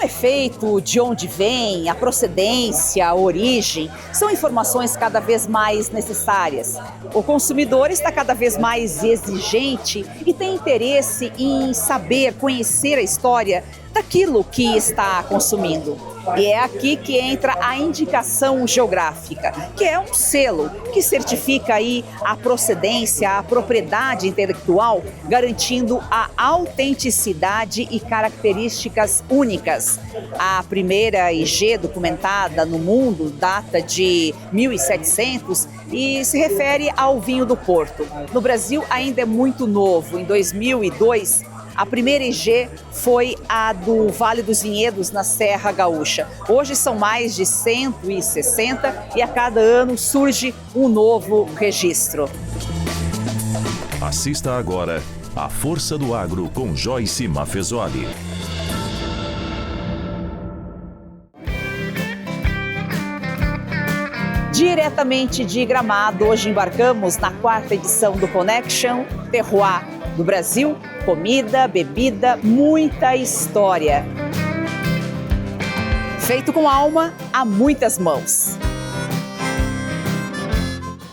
Como é feito, de onde vem, a procedência, a origem, são informações cada vez mais necessárias. O consumidor está cada vez mais exigente e tem interesse em saber, conhecer a história daquilo que está consumindo. E é aqui que entra a indicação geográfica, que é um selo que certifica aí a procedência, a propriedade intelectual, garantindo a autenticidade e características únicas. A primeira IG documentada no mundo data de 1700 e se refere ao vinho do Porto. No Brasil ainda é muito novo, em 2002, a primeira IG foi a do Vale dos Vinhedos, na Serra Gaúcha. Hoje são mais de 160 e a cada ano surge um novo registro. Assista agora A Força do Agro com Joyce Maffezoli. Diretamente de Gramado, hoje embarcamos na 4ª edição do Connection Terroir do Brasil. Comida, bebida, muita história. Feito com alma, a muitas mãos.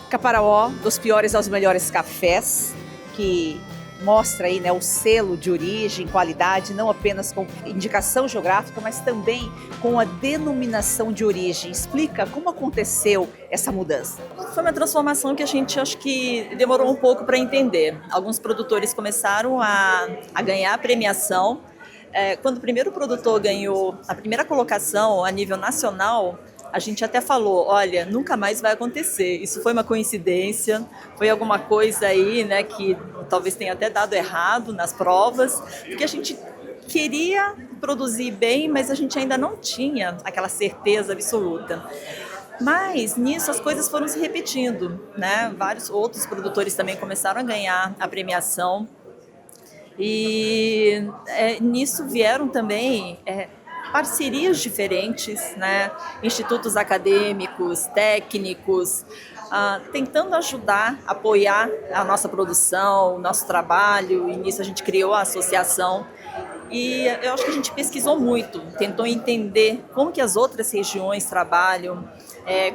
Caparaó, dos piores aos melhores cafés, que mostra aí, né, o selo de origem, qualidade, não apenas com indicação geográfica, mas também com a denominação de origem. Explica como aconteceu essa mudança. Foi uma transformação que a gente acho que demorou um pouco para entender. Alguns produtores começaram a ganhar premiação. Quando o primeiro produtor ganhou a primeira colocação a nível nacional, a gente até falou, olha, nunca mais vai acontecer. Isso foi uma coincidência, foi alguma coisa aí, né, que talvez tenha até dado errado nas provas, porque a gente queria produzir bem, mas a gente ainda não tinha aquela certeza absoluta. Mas nisso as coisas foram se repetindo, né? Vários outros produtores também começaram a ganhar a premiação e nisso vieram também parcerias diferentes, né? Institutos acadêmicos, técnicos, tentando ajudar, apoiar a nossa produção, o nosso trabalho, e nisso a gente criou a associação. E eu acho que a gente pesquisou muito, tentou entender como que as outras regiões trabalham,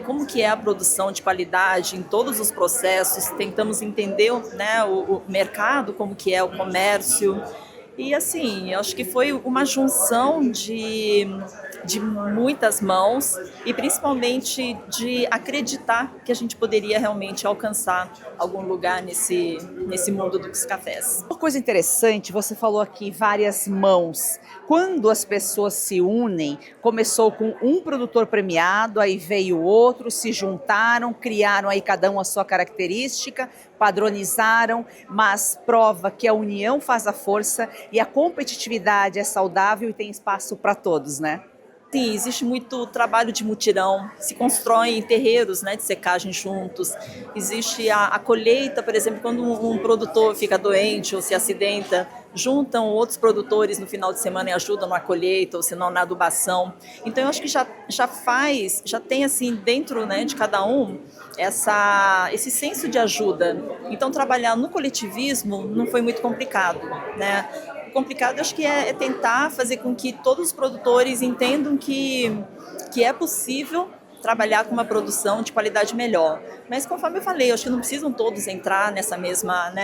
como que é a produção de qualidade em todos os processos, tentamos entender, né, o mercado, como que é o comércio. E assim, eu acho que foi uma junção de muitas mãos e principalmente de acreditar que a gente poderia realmente alcançar algum lugar nesse mundo dos cafés. Uma coisa interessante, você falou aqui várias mãos. Quando as pessoas se unem, começou com um produtor premiado, aí veio outro, se juntaram, criaram aí cada um a sua característica, padronizaram, mas prova que a união faz a força e a competitividade é saudável e tem espaço para todos, né? Sim, existe muito trabalho de mutirão, se constroem terreiros, né, de secagem juntos. Existe a colheita, por exemplo, quando um produtor fica doente ou se acidenta, juntam outros produtores no final de semana e ajudam na colheita ou se não na adubação. Então eu acho que já tem assim dentro, né, de cada um esse senso de ajuda. Então trabalhar no coletivismo não foi muito complicado, né? Complicado acho que é tentar fazer com que todos os produtores entendam que é possível trabalhar com uma produção de qualidade melhor. Mas conforme eu falei, eu acho que não precisam todos entrar nessa mesma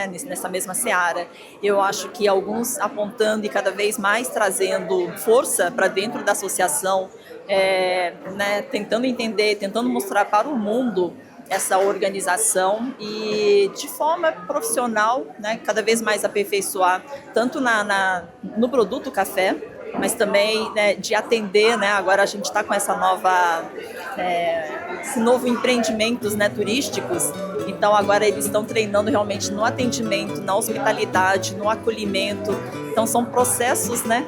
seara. Eu acho que alguns apontando e cada vez mais trazendo força para dentro da associação, né, tentando entender, tentando mostrar para o mundo essa organização e de forma profissional, né, cada vez mais aperfeiçoar tanto no produto café, mas também, né, de atender, né, agora a gente está com esse novo empreendimentos, né, turísticos, então agora eles estão treinando realmente no atendimento, na hospitalidade, no acolhimento, então são processos, né,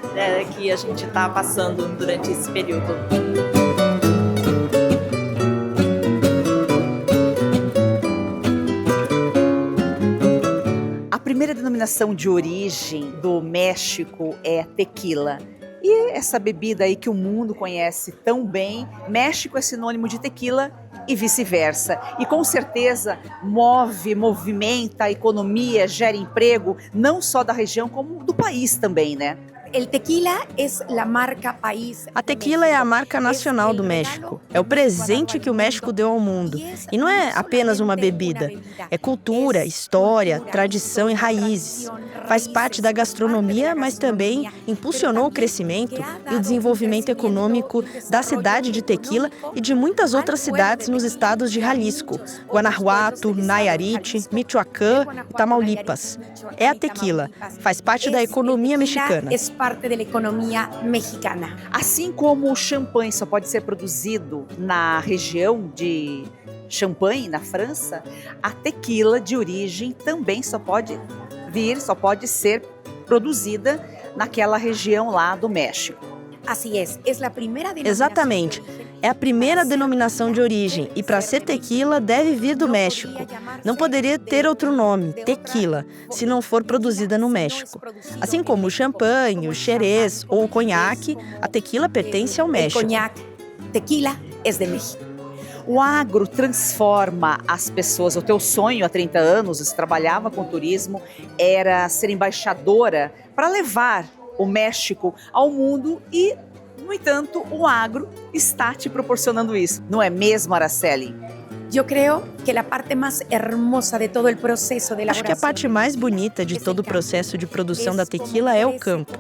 que a gente está passando durante esse período. A primeira denominação de origem do México é tequila. E essa bebida aí que o mundo conhece tão bem, México é sinônimo de tequila e vice-versa. E com certeza movimenta a economia, gera emprego, não só da região, como do país também, né? A tequila é a marca nacional do México. É o presente que o México deu ao mundo. E não é apenas uma bebida. É cultura, história, tradição e raízes. Faz parte da gastronomia, mas também impulsionou o crescimento e o desenvolvimento econômico da cidade de Tequila e de muitas outras cidades nos estados de Jalisco, Guanajuato, Nayarit, Michoacán e Tamaulipas. É a tequila. Faz parte da economia mexicana. Assim como o champanhe só pode ser produzido na região de Champagne, na França, a tequila de origem também só pode ser produzida naquela região lá do México. Exatamente. É a primeira denominação de origem e para ser tequila deve vir do México. Não poderia ter outro nome, tequila, se não for produzida no México. Assim como o champanhe, o xerez ou o conhaque, a tequila pertence ao México. Tequila é de México. O agro transforma as pessoas. O teu sonho há 30 anos, você trabalhava com turismo, era ser embaixadora para levar o México ao mundo e, no entanto, o agro está te proporcionando isso. Não é mesmo, Araceli? Acho que a parte mais bonita de todo o processo de produção da tequila é o campo.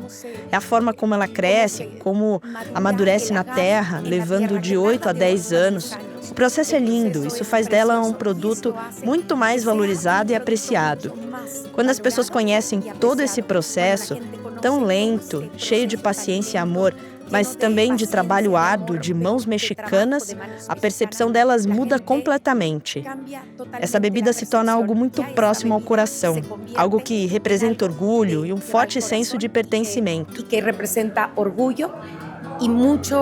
É a forma como ela cresce, como amadurece na terra, levando de 8 a 10 anos. O processo é lindo, isso faz dela um produto muito mais valorizado e apreciado. Quando as pessoas conhecem todo esse processo, tão lento, cheio de paciência e amor, mas também de trabalho árduo de mãos mexicanas, a percepção delas muda completamente. Essa bebida se torna algo muito próximo ao coração, algo que representa orgulho e um forte senso de pertencimento. E que representa orgulho e muito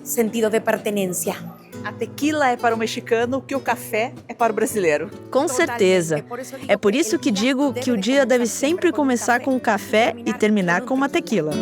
sentido de pertenência. A tequila é para o mexicano o que o café é para o brasileiro. Com certeza. É por isso que digo que o dia deve sempre começar com um café e terminar com uma tequila.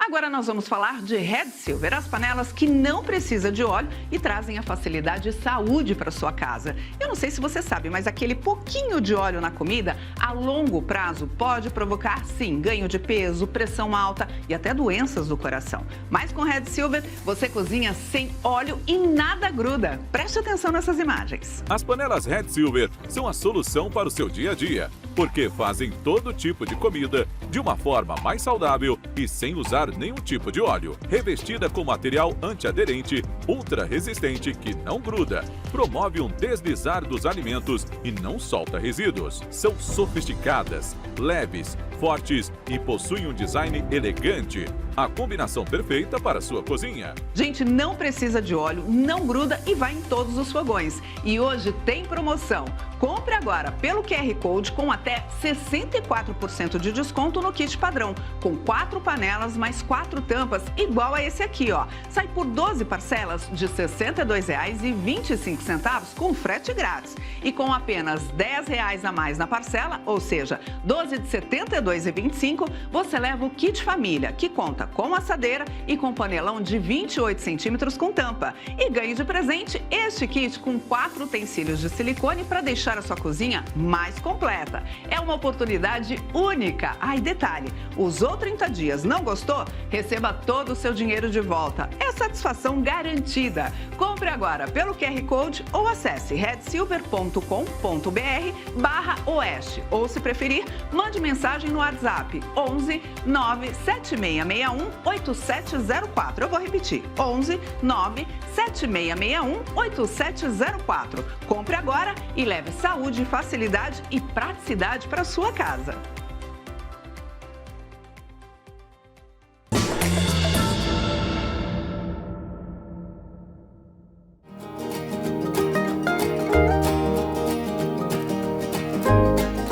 Agora nós vamos falar de Red Silver, as panelas que não precisam de óleo e trazem a facilidade e saúde para sua casa. Eu não sei se você sabe, mas aquele pouquinho de óleo na comida, a longo prazo, pode provocar, sim, ganho de peso, pressão alta e até doenças do coração. Mas com Red Silver, você cozinha sem óleo e nada gruda. Preste atenção nessas imagens. As panelas Red Silver são a solução para o seu dia a dia, porque fazem todo tipo de comida de uma forma mais saudável e sem usar nenhum tipo de óleo. Revestida com material antiaderente, ultra resistente que não gruda, promove um deslizar dos alimentos e não solta resíduos. São sofisticadas, leves, fortes e possuem um design elegante. A combinação perfeita para a sua cozinha. Gente, não precisa de óleo, não gruda e vai em todos os fogões. E hoje tem promoção. Compre agora pelo QR Code com até 64% de desconto no kit padrão, com 4 panelas mais 4 tampas, igual a esse aqui, ó. Sai por 12 parcelas de R$ 62,25 com frete grátis. E com apenas R$ 10 a mais na parcela, ou seja, 12 de R$ 72,25, você leva o kit família, que conta com assadeira e com panelão de 28 centímetros com tampa. E ganhe de presente este kit com 4 utensílios de silicone para deixar a sua cozinha mais completa. É uma oportunidade única. Ai, detalhe, usou 30 dias, não gostou? Receba todo o seu dinheiro de volta. É satisfação garantida. Compre agora pelo QR Code ou acesse redsilver.com.br/oeste. Ou, se preferir, mande mensagem no WhatsApp 11 97661 8704. Eu vou repetir, 11 97661 8704. Compre agora e leve saúde, facilidade e praticidade para sua casa.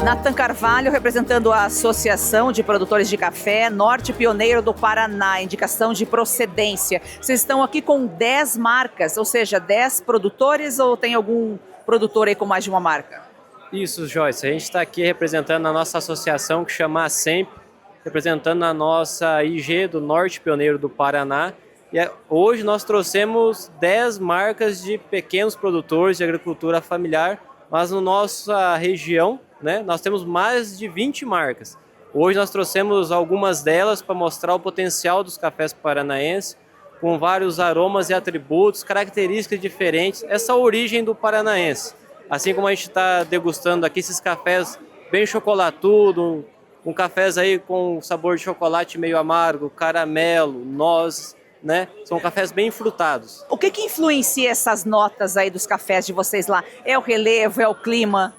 Nathan Carvalho, representando a Associação de Produtores de Café Norte Pioneiro do Paraná, indicação de procedência. Vocês estão aqui com 10 marcas, ou seja, 10 produtores, ou tem algum produtor aí com mais de uma marca? Isso, Joyce. A gente está aqui representando a nossa associação que chama a SEMP, representando a nossa IG do Norte Pioneiro do Paraná. E hoje nós trouxemos 10 marcas de pequenos produtores de agricultura familiar, mas na nossa região, né, nós temos mais de 20 marcas. Hoje nós trouxemos algumas delas para mostrar o potencial dos cafés paranaenses, com vários aromas e atributos, características diferentes, essa origem do paranaense. Assim como a gente está degustando aqui esses cafés bem chocolatudo, com cafés aí com sabor de chocolate meio amargo, caramelo, nozes, né? São cafés bem frutados. O que influencia essas notas aí dos cafés de vocês lá? É o relevo, é o clima?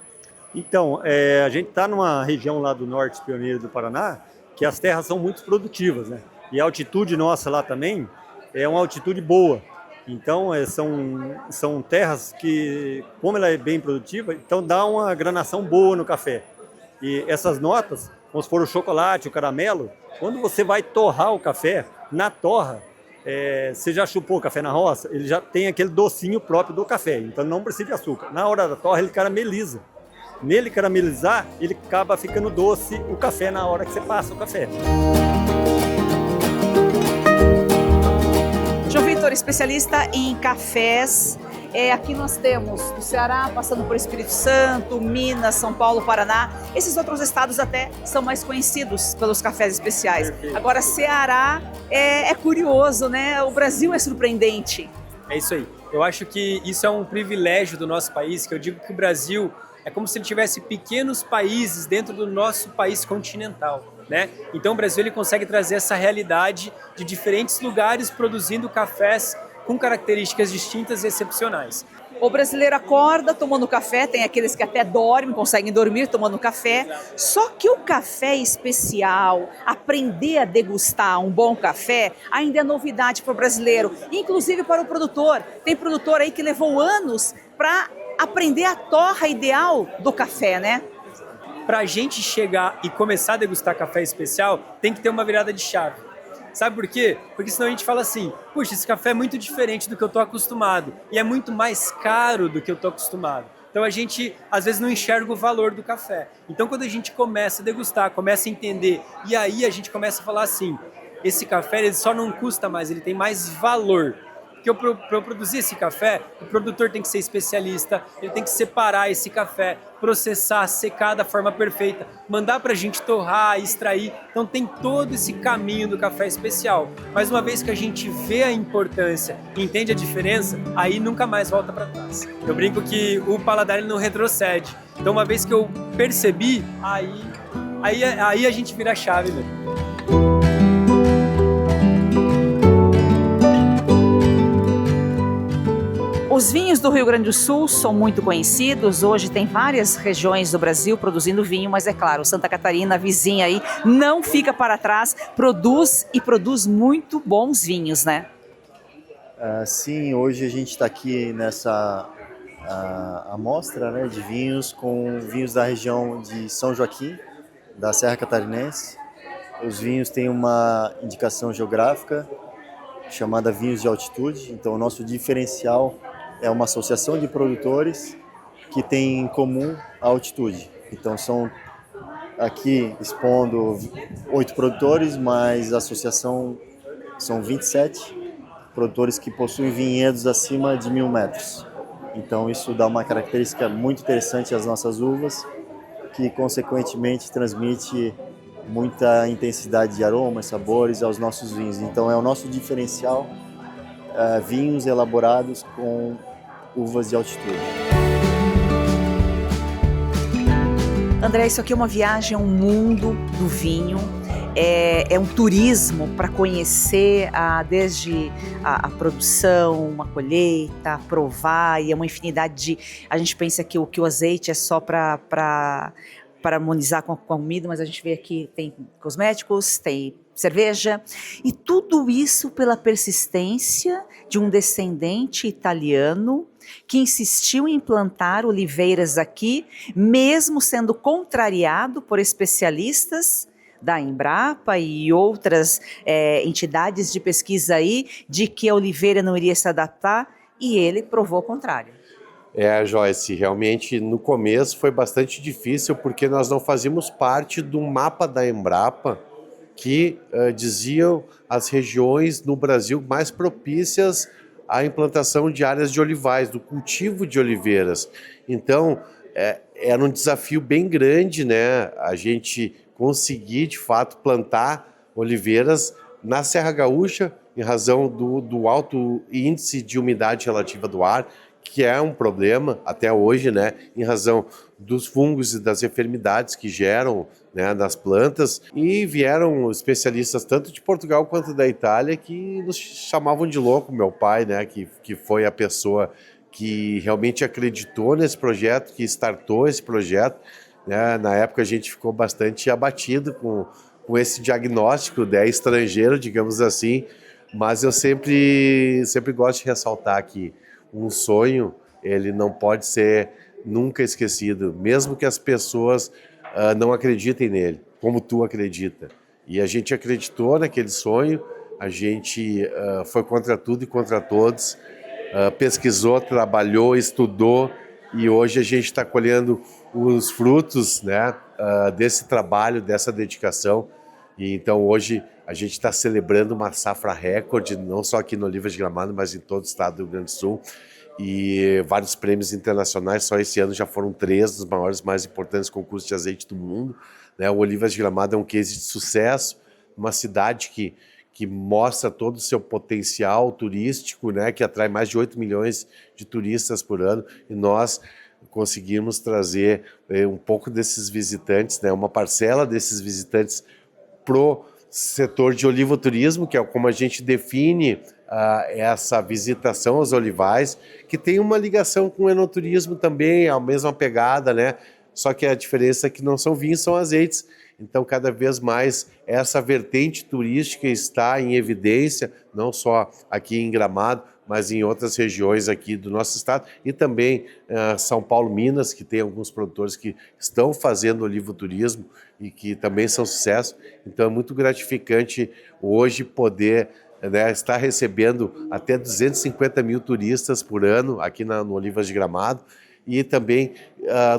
Então, a gente está numa região lá do Norte Pioneiro do Paraná, que as terras são muito produtivas, né? E a altitude nossa lá também é uma altitude boa. Então, são terras que, como ela é bem produtiva, então dá uma granação boa no café. E essas notas, como se for o chocolate, o caramelo, quando você vai torrar o café, na torra, você já chupou o café na roça, ele já tem aquele docinho próprio do café, então não precisa de açúcar. Na hora da torra, ele carameliza. Nele caramelizar, ele acaba ficando doce o café na hora que você passa o café. João Vitor, especialista em cafés. Aqui nós temos o Ceará, passando por Espírito Santo, Minas, São Paulo, Paraná. Esses outros estados até são mais conhecidos pelos cafés especiais. Perfeito. Agora, Ceará é curioso, né? O Brasil é surpreendente. É isso aí. Eu acho que isso é um privilégio do nosso país, que eu digo que o Brasil é como se ele tivesse pequenos países dentro do nosso país continental, né? Então o Brasil ele consegue trazer essa realidade de diferentes lugares produzindo cafés com características distintas e excepcionais. O brasileiro acorda tomando café, tem aqueles que até dormem, conseguem dormir tomando café. Só que o café especial, aprender a degustar um bom café, ainda é novidade para o brasileiro, inclusive para o produtor. Tem produtor aí que levou anos para aprender a torra ideal do café, né? Para a gente chegar e começar a degustar café especial, tem que ter uma virada de chave. Sabe por quê? Porque senão a gente fala assim, puxa, esse café é muito diferente do que eu estou acostumado e é muito mais caro do que eu estou acostumado. Então a gente, às vezes, não enxerga o valor do café. Então quando a gente começa a degustar, começa a entender, e aí a gente começa a falar assim, esse café ele só não custa mais, ele tem mais valor. Porque para eu produzir esse café, o produtor tem que ser especialista, ele tem que separar esse café, processar, secar da forma perfeita, mandar para a gente torrar, extrair. Então tem todo esse caminho do café especial. Mas uma vez que a gente vê a importância e entende a diferença, aí nunca mais volta para trás. Eu brinco que o paladar ele não retrocede. Então uma vez que eu percebi, aí a gente vira a chave, né? Os vinhos do Rio Grande do Sul são muito conhecidos. Hoje tem várias regiões do Brasil produzindo vinho, mas é claro, Santa Catarina, vizinha aí, não fica para trás, produz muito bons vinhos, né? Sim, hoje a gente está aqui nessa amostra, né, de vinhos com vinhos da região de São Joaquim, da Serra Catarinense. Os vinhos têm uma indicação geográfica chamada vinhos de altitude, então o nosso diferencial é uma associação de produtores que tem em comum a altitude. Então são aqui expondo 8 produtores, mas a associação são 27 produtores que possuem vinhedos acima de 1.000 metros. Então isso dá uma característica muito interessante às nossas uvas, que consequentemente transmite muita intensidade de aromas, sabores aos nossos vinhos. Então é o nosso diferencial, vinhos elaborados com uvas de altitude. André, isso aqui é uma viagem ao mundo do vinho, é um turismo para conhecer desde a produção, a colheita, provar, e é uma infinidade de... A gente pensa que o azeite é só para harmonizar com a comida, mas a gente vê aqui tem cosméticos, tem cerveja, e tudo isso pela persistência de um descendente italiano que insistiu em plantar oliveiras aqui, mesmo sendo contrariado por especialistas da Embrapa e outras entidades de pesquisa aí, de que a oliveira não iria se adaptar, e ele provou o contrário. Joyce, realmente no começo foi bastante difícil porque nós não fazíamos parte do mapa da Embrapa que diziam as regiões no Brasil mais propícias à implantação de áreas de olivais, do cultivo de oliveiras. Então, era um desafio bem grande, né, a gente conseguir, de fato, plantar oliveiras na Serra Gaúcha, em razão do alto índice de umidade relativa do ar, que é um problema até hoje, né, em razão dos fungos e das enfermidades que geram, né, nas plantas. E vieram especialistas tanto de Portugal quanto da Itália que nos chamavam de louco. Meu pai, né, que foi a pessoa que realmente acreditou nesse projeto, que startou esse projeto, né. Na época a gente ficou bastante abatido com esse diagnóstico, né, estrangeiro, digamos assim, mas eu sempre gosto de ressaltar que um sonho, ele não pode ser nunca esquecido, mesmo que as pessoas não acreditem nele, como tu acredita. E a gente acreditou naquele sonho, a gente foi contra tudo e contra todos, pesquisou, trabalhou, estudou, e hoje a gente está colhendo os frutos, né, desse trabalho, dessa dedicação. E então hoje a gente está celebrando uma safra recorde, não só aqui no Olivas de Gramado, mas em todo o estado do Rio Grande do Sul. E vários prêmios internacionais, só esse ano já foram 3 dos maiores, mais importantes concursos de azeite do mundo, né? O Olivas de Gramado é um case de sucesso, uma cidade que mostra todo o seu potencial turístico, né? Que atrai mais de 8 milhões de turistas por ano, e nós conseguimos trazer um pouco desses visitantes, né? Uma parcela desses visitantes pro setor de olivoturismo, que é como a gente define essa visitação aos olivais, que tem uma ligação com o enoturismo também, a mesma pegada, né? Só que a diferença é que não são vinhos, são azeites. Então, cada vez mais, essa vertente turística está em evidência, não só aqui em Gramado, mas em outras regiões aqui do nosso estado, e também São Paulo, Minas, que tem alguns produtores que estão fazendo olivoturismo e que também são sucesso. Então, é muito gratificante hoje poder, né, estar recebendo até 250 mil turistas por ano aqui no Olivas de Gramado, e também,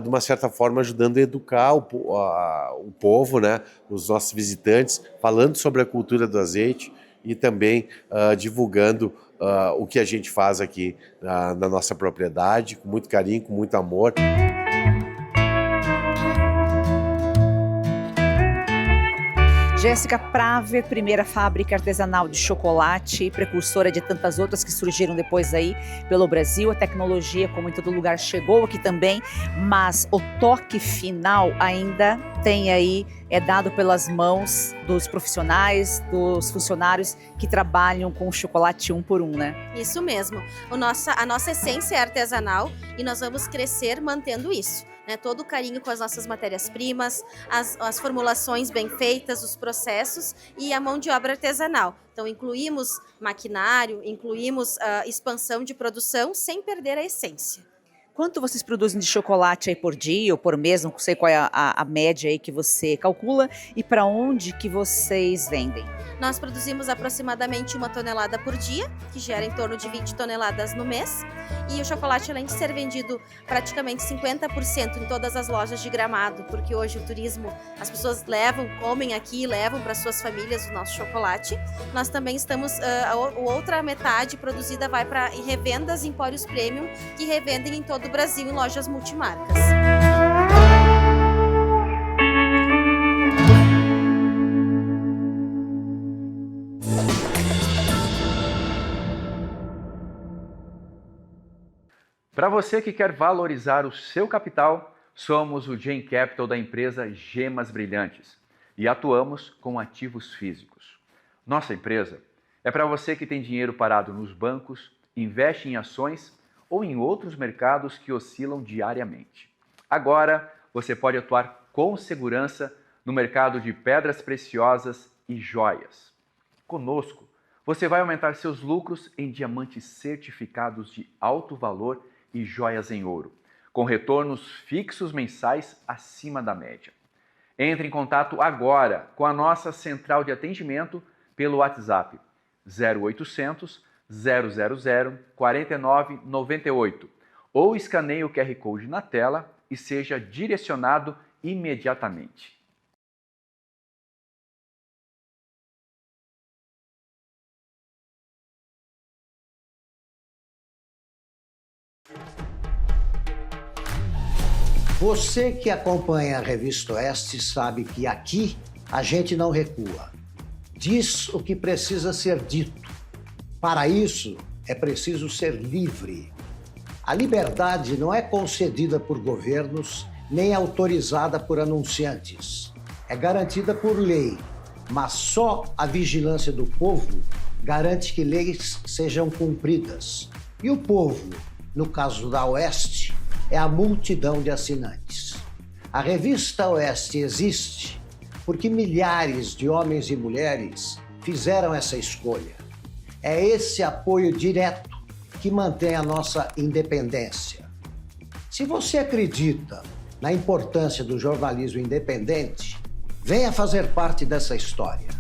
de uma certa forma, ajudando a educar o povo, né, os nossos visitantes, falando sobre a cultura do azeite e também divulgando o que a gente faz aqui na nossa propriedade, com muito carinho, com muito amor. Jéssica Praver, primeira fábrica artesanal de chocolate, precursora de tantas outras que surgiram depois aí pelo Brasil. A tecnologia, como em todo lugar, chegou aqui também, mas o toque final ainda tem aí, é dado pelas mãos dos profissionais, dos funcionários que trabalham com o chocolate 1 por 1, né? Isso mesmo. A nossa essência é artesanal e nós vamos crescer mantendo isso. Né, todo o carinho com as nossas matérias-primas, as formulações bem feitas, os processos e a mão de obra artesanal. Então, incluímos maquinário, incluímos expansão de produção sem perder a essência. Quanto vocês produzem de chocolate aí por dia ou por mês? Não sei qual é a média aí que você calcula, e para onde que vocês vendem? Nós produzimos aproximadamente 1 tonelada por dia, que gera em torno de 20 toneladas no mês. E o chocolate, além de ser vendido praticamente 50% em todas as lojas de Gramado, porque hoje o turismo, as pessoas comem aqui, levam para suas famílias o nosso chocolate. Nós também estamos, a outra metade produzida vai para revendas Empórios Premium, que revendem em todo o Brasil em lojas multimarcas. Para você que quer valorizar o seu capital, somos o Gen Capital da empresa Gemas Brilhantes e atuamos com ativos físicos. Nossa empresa é para você que tem dinheiro parado nos bancos, investe em ações ou em outros mercados que oscilam diariamente. Agora, você pode atuar com segurança no mercado de pedras preciosas e joias. Conosco, você vai aumentar seus lucros em diamantes certificados de alto valor e joias em ouro, com retornos fixos mensais acima da média. Entre em contato agora com a nossa central de atendimento pelo WhatsApp 0800 000 4998 ou escaneie o QR Code na tela e seja direcionado imediatamente. Você que acompanha a Revista Oeste sabe que aqui a gente não recua. Diz o que precisa ser dito. Para isso, é preciso ser livre. A liberdade não é concedida por governos nem autorizada por anunciantes. É garantida por lei, mas só a vigilância do povo garante que leis sejam cumpridas. E o povo, no caso da Oeste, é a multidão de assinantes. A Revista Oeste existe porque milhares de homens e mulheres fizeram essa escolha. É esse apoio direto que mantém a nossa independência. Se você acredita na importância do jornalismo independente, venha fazer parte dessa história.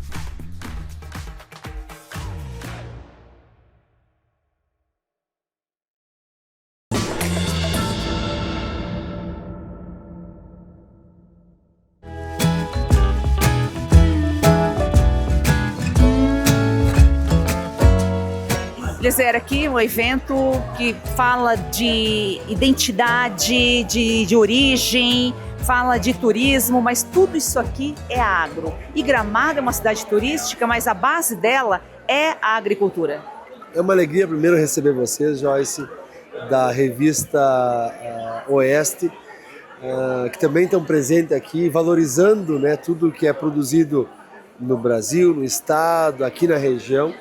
Eliezer, aqui um evento que fala de identidade, de origem, fala de turismo, mas tudo isso aqui é agro. E Gramado é uma cidade turística, mas a base dela é a agricultura. É uma alegria primeiro receber vocês, Joyce, da revista Oeste, que também estão presentes aqui, valorizando, né, tudo que é produzido no Brasil, no estado, aqui na região.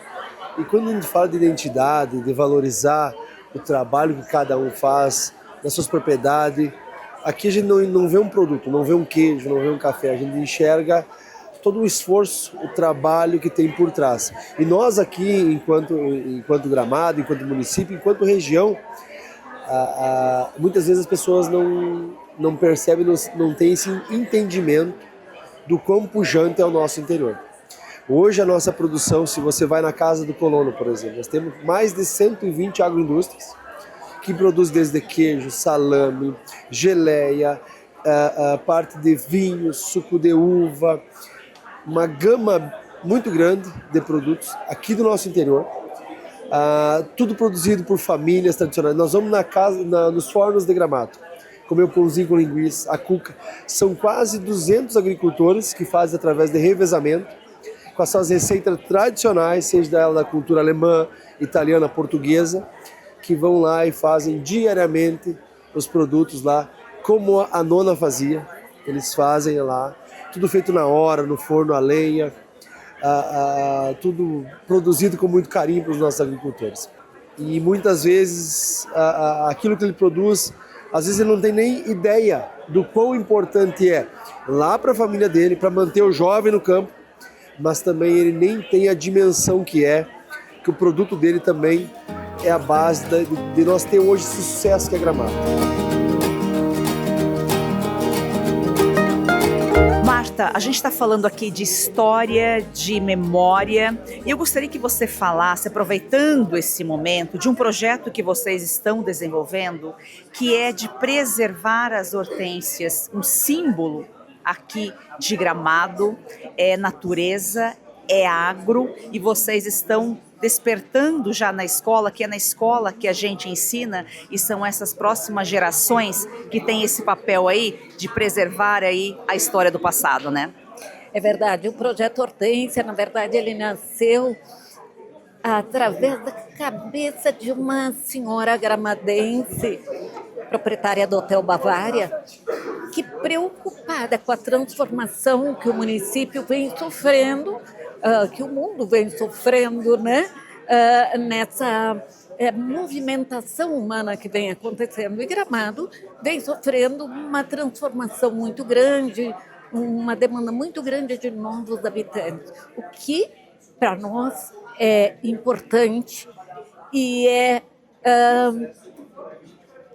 E quando a gente fala de identidade, de valorizar o trabalho que cada um faz, nas suas propriedades, aqui a gente não vê um produto, não vê um queijo, não vê um café, a gente enxerga todo o esforço, o trabalho que tem por trás. E nós aqui, enquanto Gramado, enquanto município, enquanto região, muitas vezes as pessoas não percebem, não têm esse entendimento do quão pujante é o nosso interior. Hoje a nossa produção, se você vai na Casa do Colono, por exemplo, nós temos mais de 120 agroindústrias que produzem desde queijo, salame, geleia, parte de vinho, suco de uva, uma gama muito grande de produtos aqui do nosso interior, tudo produzido por famílias tradicionais. Nós vamos nos fornos de Gramado, comer o pãozinho com linguiça, a cuca. São quase 200 agricultores que fazem através de revezamento, com as suas receitas tradicionais, seja ela da cultura alemã, italiana, portuguesa, que vão lá e fazem diariamente os produtos lá, como a nona fazia. Eles fazem lá, tudo feito na hora, no forno, a lenha, tudo produzido com muito carinho para os nossos agricultores. E muitas vezes, aquilo que ele produz, às vezes ele não tem nem ideia do quão importante é lá para a família dele, para manter o jovem no campo, mas também ele nem tem a dimensão que o produto dele também é a base de nós ter hoje esse sucesso que é Gramado. Marta, a gente está falando aqui de história, de memória, e eu gostaria que você falasse, aproveitando esse momento, de um projeto que vocês estão desenvolvendo, que é de preservar as hortênsias, um símbolo aqui de Gramado, é natureza, é agro, e vocês estão despertando já na escola, que é na escola que a gente ensina, e são essas próximas gerações que têm esse papel aí de preservar aí a história do passado, né? É verdade, o projeto Hortência, na verdade, ele nasceu através da cabeça de uma senhora gramadense, proprietária do Hotel Bavária, que preocupada com a transformação que o município vem sofrendo, que o mundo vem sofrendo, né? Nessa movimentação humana que vem acontecendo. E Gramado vem sofrendo uma transformação muito grande, uma demanda muito grande de novos habitantes, o que para nós é importante e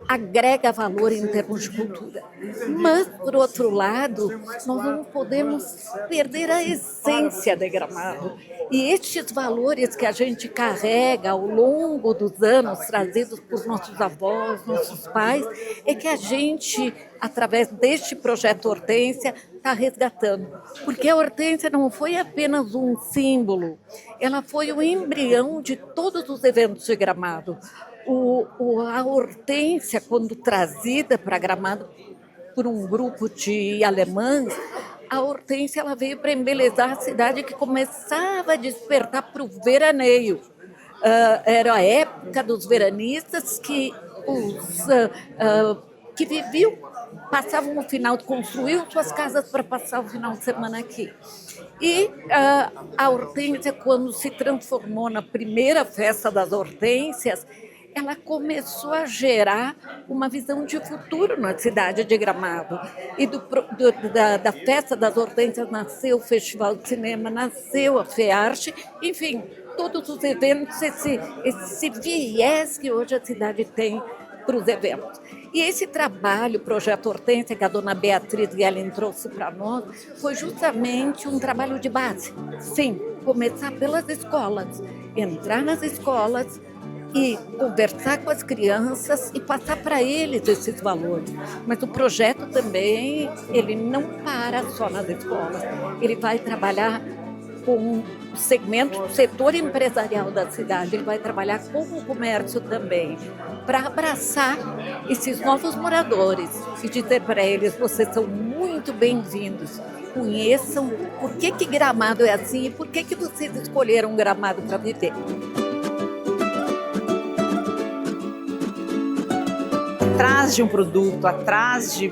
agrega valor em termos de cultura. Mas, por outro lado, nós não podemos perder a essência de Gramado. E estes valores que a gente carrega ao longo dos anos, trazidos por nossos avós, nossos pais, é que a gente, através deste projeto Hortência, está resgatando. Porque a Hortência não foi apenas um símbolo, ela foi o embrião de todos os eventos de Gramado. A hortência, quando trazida para Gramado por um grupo de alemães, a hortênsia ela veio para embelezar a cidade que começava a despertar para o veraneio. Era a época dos veranistas que que viviam, passavam o final, construíam suas casas para passar o final de semana aqui. E a hortênsia, quando se transformou na primeira festa das hortênsias, ela começou a gerar uma visão de futuro na cidade de Gramado. E da festa das hortênsias nasceu o Festival de Cinema, nasceu a FEARTE, enfim, todos os eventos, esse viés que hoje a cidade tem para os eventos. E esse trabalho, Projeto Hortênsia, que a dona Beatriz Guellen trouxe para nós, foi justamente um trabalho de base. Sim, começar pelas escolas, entrar nas escolas e conversar com as crianças e passar para eles esses valores. Mas o projeto também, ele não para só nas escolas, ele vai trabalhar com o segmento, o setor empresarial da cidade, ele vai trabalhar com o comércio também, para abraçar esses novos moradores e dizer para eles, vocês são muito bem-vindos, conheçam por que Gramado é assim e por que vocês escolheram Gramado para viver. Atrás de um produto, atrás de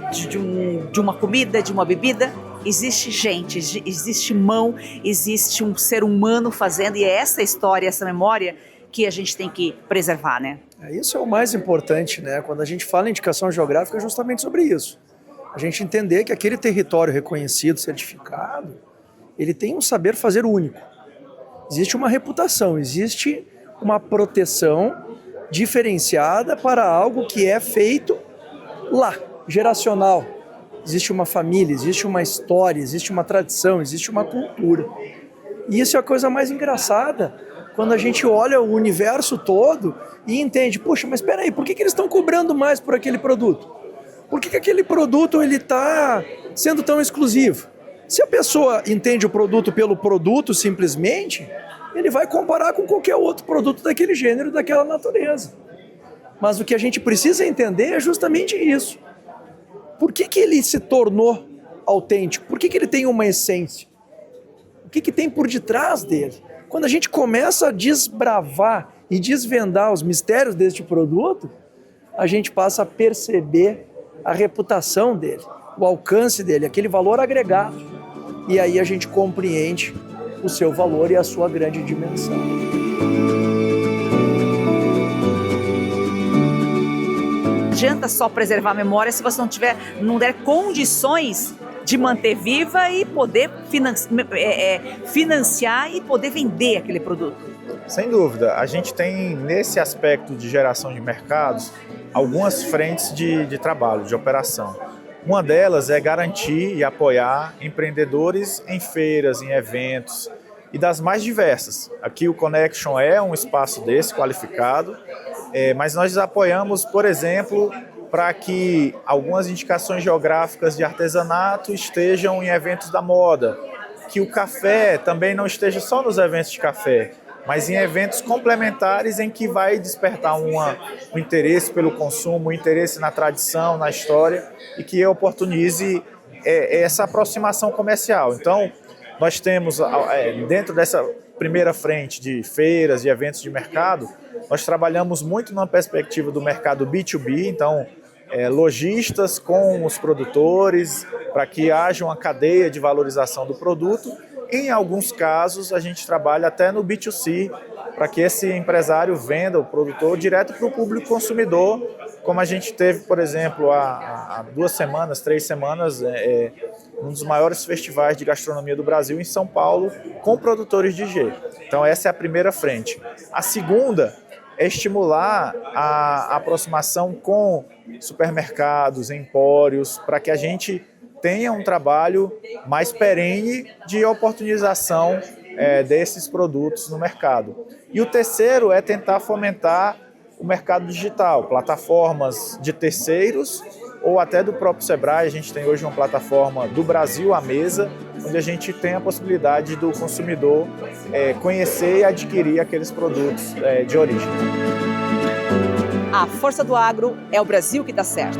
uma comida, de uma bebida, existe gente, existe mão, existe um ser humano fazendo, e é essa história, essa memória que a gente tem que preservar, né? Isso é o mais importante, né? Quando a gente fala em indicação geográfica, é justamente sobre isso. A gente entender que aquele território reconhecido, certificado, ele tem um saber fazer único. Existe uma reputação, existe uma proteção diferenciada para algo que é feito lá, geracional. Existe uma família, existe uma história, existe uma tradição, existe uma cultura. E isso é a coisa mais engraçada, quando a gente olha o universo todo e entende, poxa, mas espera aí, por que eles estão cobrando mais por aquele produto? Por que aquele produto está sendo tão exclusivo? Se a pessoa entende o produto pelo produto simplesmente, ele vai comparar com qualquer outro produto daquele gênero, daquela natureza. Mas o que a gente precisa entender é justamente isso. Por que ele se tornou autêntico? Por que ele tem uma essência? O que tem por detrás dele? Quando a gente começa a desbravar e desvendar os mistérios deste produto, a gente passa a perceber a reputação dele, o alcance dele, aquele valor agregado. E aí a gente compreende o seu valor e a sua grande dimensão. Não adianta só preservar a memória se você não der condições de manter viva e poder financiar e poder vender aquele produto. Sem dúvida, a gente tem nesse aspecto de geração de mercados algumas frentes de trabalho, de operação. Uma delas é garantir e apoiar empreendedores em feiras, em eventos e das mais diversas. Aqui o Connection é um espaço desse, qualificado, mas nós apoiamos, por exemplo, para que algumas indicações geográficas de artesanato estejam em eventos da moda, que o café também não esteja só nos eventos de café, mas em eventos complementares em que vai despertar um interesse pelo consumo, um interesse na tradição, na história, e que oportunize essa aproximação comercial. Então, nós temos, dentro dessa primeira frente de feiras e eventos de mercado, nós trabalhamos muito na perspectiva do mercado B2B, então, lojistas com os produtores, para que haja uma cadeia de valorização do produto. Em alguns casos, a gente trabalha até no B2C, para que esse empresário venda o produtor direto para o público consumidor, como a gente teve, por exemplo, há 2 semanas, 3 semanas, um dos maiores festivais de gastronomia do Brasil em São Paulo, com produtores de G. Então essa é a primeira frente. A segunda é estimular a aproximação com supermercados, empórios, para que a gente tenha um trabalho mais perene de oportunização desses produtos no mercado. E o terceiro é tentar fomentar o mercado digital, plataformas de terceiros ou até do próprio Sebrae. A gente tem hoje uma plataforma do Brasil à Mesa, onde a gente tem a possibilidade do consumidor conhecer e adquirir aqueles produtos de origem. A força do agro é o Brasil que dá certo.